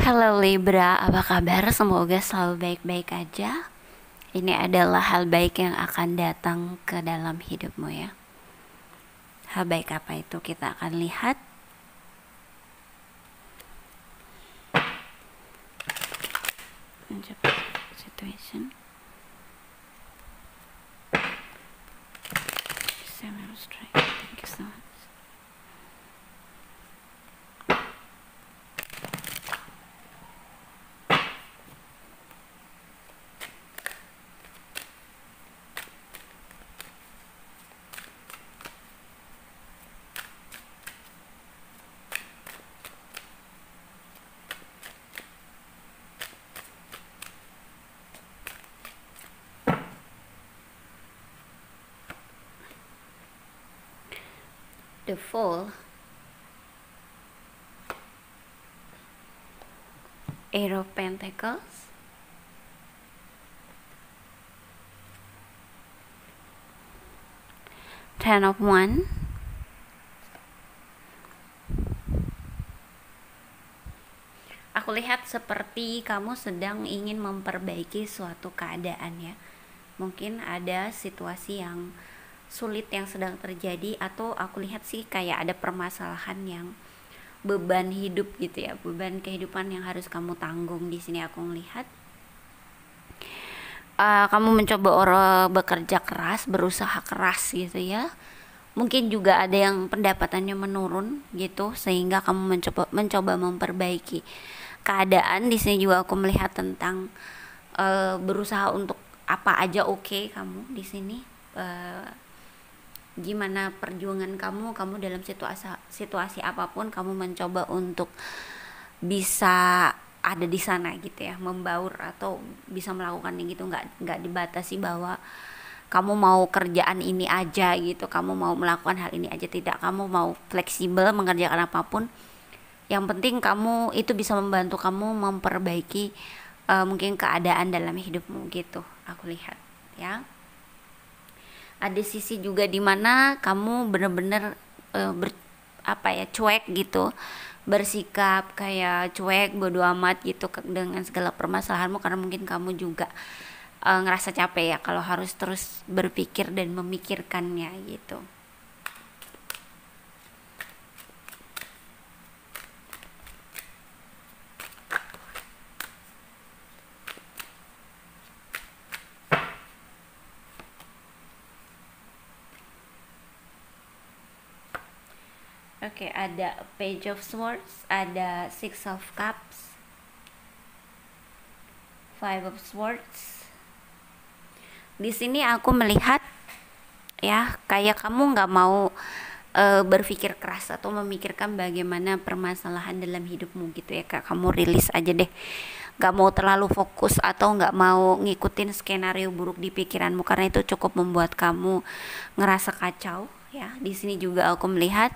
Halo Libra, apa kabar? Semoga selalu baik-baik aja. Ini adalah hal baik yang akan datang ke dalam hidupmu ya. Hal baik apa itu kita akan lihat. Situation. Thank you so much. The Fool, Eight of Pentacles, Ten of Wands, aku lihat seperti kamu sedang ingin memperbaiki suatu keadaan ya. Mungkin ada situasi yang sulit yang sedang terjadi, atau aku lihat sih kayak ada permasalahan yang beban hidup gitu ya, beban kehidupan yang harus kamu tanggung. Di sini aku melihat kamu mencoba bekerja keras, berusaha keras gitu ya. Mungkin juga ada yang pendapatannya menurun gitu, sehingga kamu mencoba memperbaiki keadaan. Di sini juga aku melihat tentang berusaha untuk apa aja oke kamu di sini. Gimana perjuangan kamu dalam situasi apapun, kamu mencoba untuk bisa ada di sana gitu ya, membaur atau bisa melakukan gitu, nggak dibatasi bahwa kamu mau kerjaan ini aja gitu, kamu mau melakukan hal ini aja, tidak, kamu mau fleksibel mengerjakan apapun. Yang penting kamu itu bisa membantu kamu memperbaiki mungkin keadaan dalam hidupmu gitu, aku lihat ya. Ada sisi juga dimana kamu bener-bener cuek gitu, bersikap kayak cuek, bodo amat gitu dengan segala permasalahanmu, karena mungkin kamu juga ngerasa capek ya kalau harus terus berpikir dan memikirkannya gitu. Oke, ada Page of Swords, ada Six of Cups, Five of Swords. Di sini aku melihat ya, kayak kamu nggak mau berpikir keras atau memikirkan bagaimana permasalahan dalam hidupmu gitu ya, Kak. Kamu rilis aja deh, nggak mau terlalu fokus atau nggak mau ngikutin skenario buruk di pikiranmu, karena itu cukup membuat kamu ngerasa kacau ya. Di sini juga aku melihat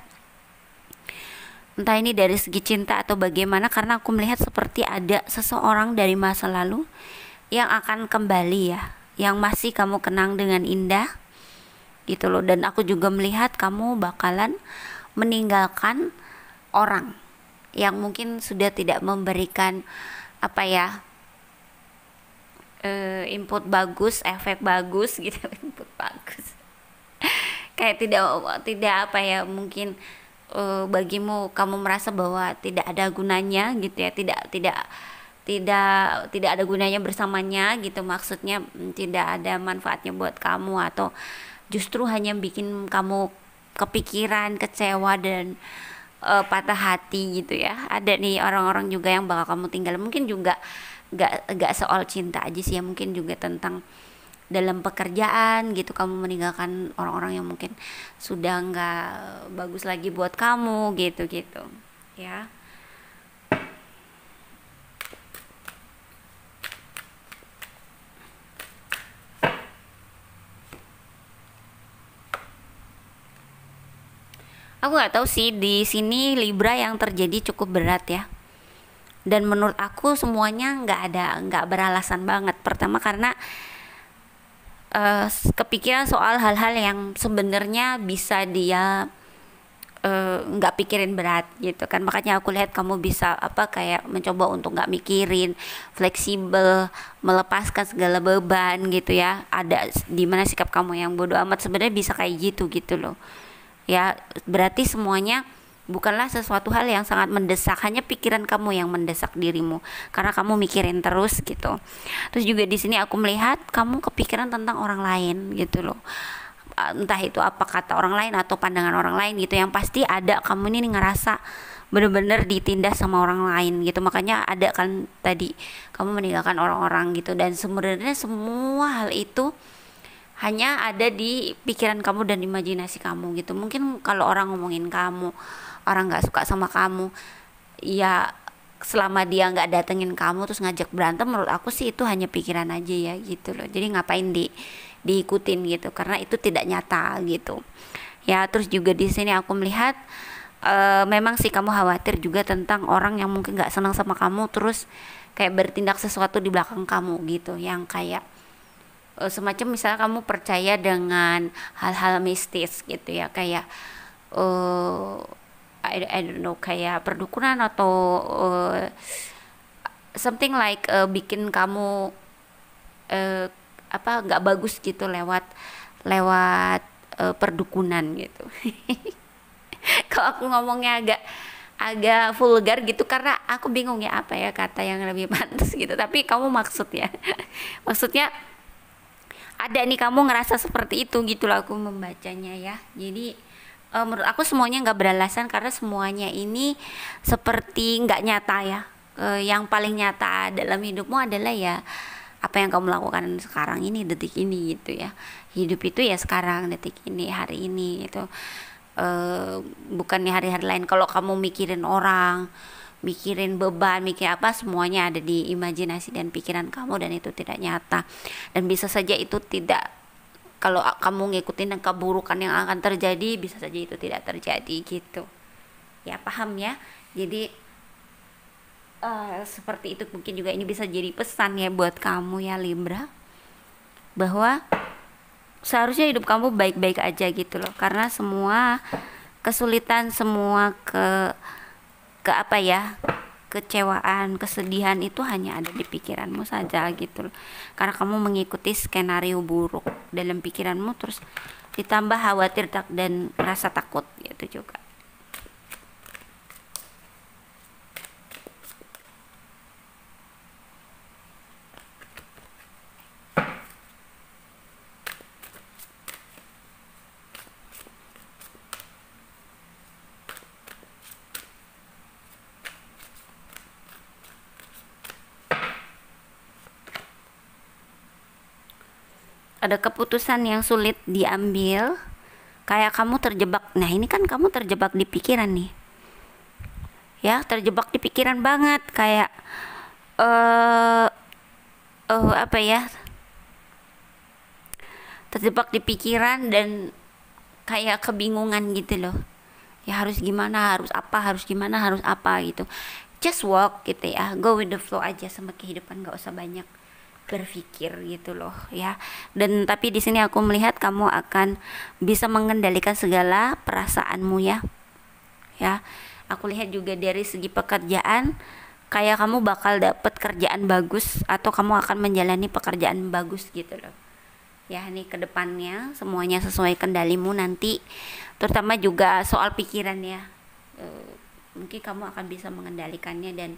entah ini dari segi cinta atau bagaimana, karena aku melihat seperti ada seseorang dari masa lalu yang akan kembali ya, yang masih kamu kenang dengan indah gitu loh. Dan aku juga melihat kamu bakalan meninggalkan orang yang mungkin sudah tidak memberikan input bagus, efek bagus gitu. Input bagus kayak tidak mungkin bagimu, kamu merasa bahwa tidak ada gunanya gitu ya, tidak ada gunanya bersamanya gitu, maksudnya tidak ada manfaatnya buat kamu, atau justru hanya bikin kamu kepikiran, kecewa dan patah hati gitu ya. Ada nih orang-orang juga yang bakal kamu tinggal, mungkin juga gak soal cinta aja sih ya, mungkin juga tentang dalam pekerjaan gitu, kamu meninggalkan orang-orang yang mungkin sudah nggak bagus lagi buat kamu gitu ya. Aku nggak tahu sih, di sini Libra yang terjadi cukup berat ya, dan menurut aku semuanya nggak beralasan banget. Pertama karena kepikiran soal hal-hal yang sebenarnya bisa dia nggak pikirin berat gitu kan. Makanya aku lihat kamu bisa apa kayak mencoba untuk nggak mikirin, fleksibel, melepaskan segala beban gitu ya. Ada di mana sikap kamu yang bodoh amat sebenarnya bisa kayak gitu gitu loh ya. Berarti semuanya bukanlah sesuatu hal yang sangat mendesak, hanya pikiran kamu yang mendesak dirimu karena kamu mikirin terus gitu. Terus juga di sini aku melihat kamu kepikiran tentang orang lain gitu loh. Entah itu apa kata orang lain atau pandangan orang lain gitu. Yang pasti ada kamu ini ngerasa bener-bener ditindas sama orang lain gitu. Makanya ada kan tadi kamu meninggalkan orang-orang gitu. Dan sebenarnya semua hal itu hanya ada di pikiran kamu dan imajinasi kamu gitu. Mungkin kalau orang ngomongin kamu, orang nggak suka sama kamu, ya selama dia nggak datengin kamu terus ngajak berantem, menurut aku sih itu hanya pikiran aja ya gitu loh. Jadi ngapain diikutin gitu, karena itu tidak nyata gitu ya. Terus juga di sini aku melihat memang sih kamu khawatir juga tentang orang yang mungkin nggak senang sama kamu terus kayak bertindak sesuatu di belakang kamu gitu, yang kayak semacam misalnya kamu percaya dengan hal-hal mistis gitu ya, kayak I don't know, kayak perdukunan atau something like bikin kamu apa nggak bagus gitu lewat lewat perdukunan gitu. Kalau aku ngomongnya agak agak vulgar gitu karena aku bingung ya apa ya kata yang lebih pantas gitu, tapi kamu maksud ya maksudnya ada nih kamu ngerasa seperti itu gitu lah aku membacanya ya. Jadi menurut aku semuanya nggak beralasan karena semuanya ini seperti nggak nyata ya. Yang paling nyata dalam hidupmu adalah ya apa yang kamu lakukan sekarang ini, detik ini gitu ya. Hidup itu ya sekarang, detik ini, hari ini gitu. Bukannya hari-hari lain. Kalau kamu mikirin orang, mikirin beban, mikir apa, semuanya ada di imajinasi dan pikiran kamu dan itu tidak nyata. Dan bisa saja itu tidak, kalau kamu ngikutin keburukan yang akan terjadi, bisa saja itu tidak terjadi gitu ya. Paham ya? Jadi seperti itu. Mungkin juga ini bisa jadi pesan ya buat kamu ya Libra, bahwa seharusnya hidup kamu baik-baik aja gitu loh, karena semua kesulitan, semua ke apa ya, kecewaan, kesedihan itu hanya ada di pikiranmu saja gitu loh. Karena kamu mengikuti skenario buruk dalam pikiranmu, terus ditambah khawatir dan rasa takut gitu juga. Ada keputusan yang sulit diambil, kayak kamu terjebak. Nah ini kan kamu terjebak di pikiran nih ya, terjebak di pikiran banget, kayak apa ya, terjebak di pikiran dan kayak kebingungan gitu loh ya, harus gimana, harus apa, harus gimana, harus apa gitu. Just walk gitu ya, go with the flow aja sama kehidupan, gak usah banyak berpikir gitu loh ya. Dan tapi di sini aku melihat kamu akan bisa mengendalikan segala perasaanmu ya. Ya, aku lihat juga dari segi pekerjaan, kayak kamu bakal dapet kerjaan bagus atau kamu akan menjalani pekerjaan bagus gitu loh. Ya, nih ke depannya semuanya sesuai kendalimu nanti, terutama juga soal pikiran ya. Mungkin kamu akan bisa mengendalikannya dan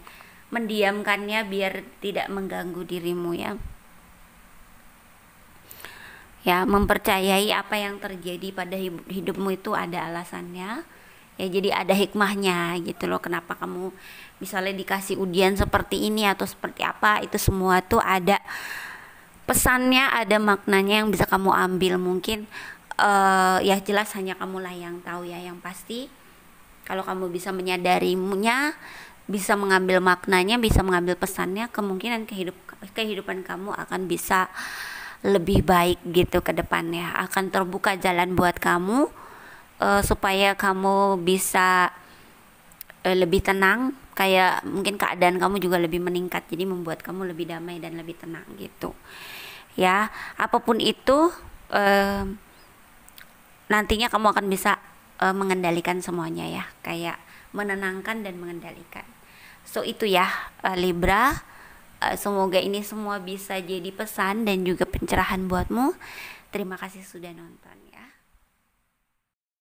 mendiamkannya biar tidak mengganggu dirimu ya. Ya, mempercayai apa yang terjadi pada hidupmu itu ada alasannya. Ya, jadi ada hikmahnya gitu loh. Kenapa kamu misalnya dikasih ujian seperti ini atau seperti apa, itu semua tuh ada pesannya, ada maknanya yang bisa kamu ambil. Mungkin ya jelas hanya kamulah yang tahu ya. Yang pasti kalau kamu bisa menyadarinya, bisa mengambil maknanya, bisa mengambil pesannya, kemungkinan kehidupan kamu akan bisa lebih baik gitu ke depannya. Akan terbuka jalan buat kamu supaya kamu bisa lebih tenang, kayak mungkin keadaan kamu juga lebih meningkat, jadi membuat kamu lebih damai dan lebih tenang gitu ya. Apapun itu nantinya kamu akan bisa mengendalikan semuanya ya, kayak menenangkan dan mengendalikan. So itu ya, Libra. Semoga ini semua bisa jadi pesan dan juga pencerahan buatmu. Terima kasih sudah nonton ya.